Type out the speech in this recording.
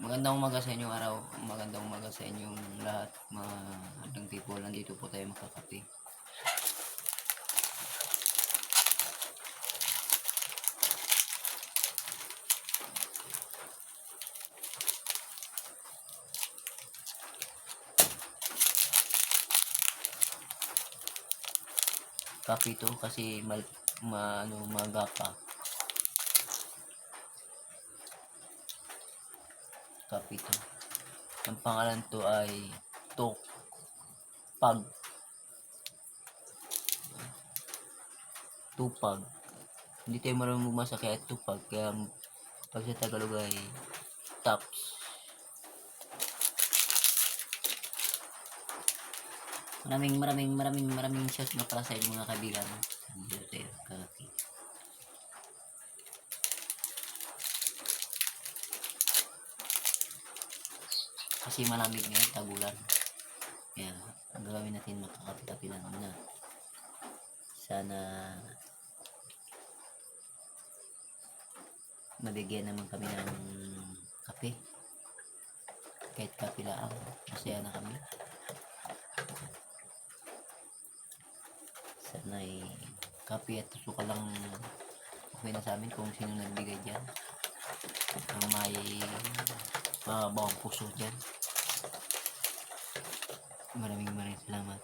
Magandang umaga sa inyong araw. Magandang umaga sa inyong lahat, mga adang people. Nandito po tayo makakape. Kape to kasi maga pa. Kape to. Ang pangalan to ay Tupag. Hindi tayo marunong bumasa kaya Tupag. Kaya pag sa Tagalog ay Tops. Maraming shout na para sa inyo mga kaibigan. Dito tayo kape. Kasi malamig ngayon, tagulan. Kaya ang gagawin natin, makakape-kape lang muna. Sana mabigyan naman kami ng kape. Kahit kape lang, masaya na kami. Sana ay kape at suka lang okay na sa amin kung sino nagbigay dyan. Ang may bawang puso dyan. Maraming salamat.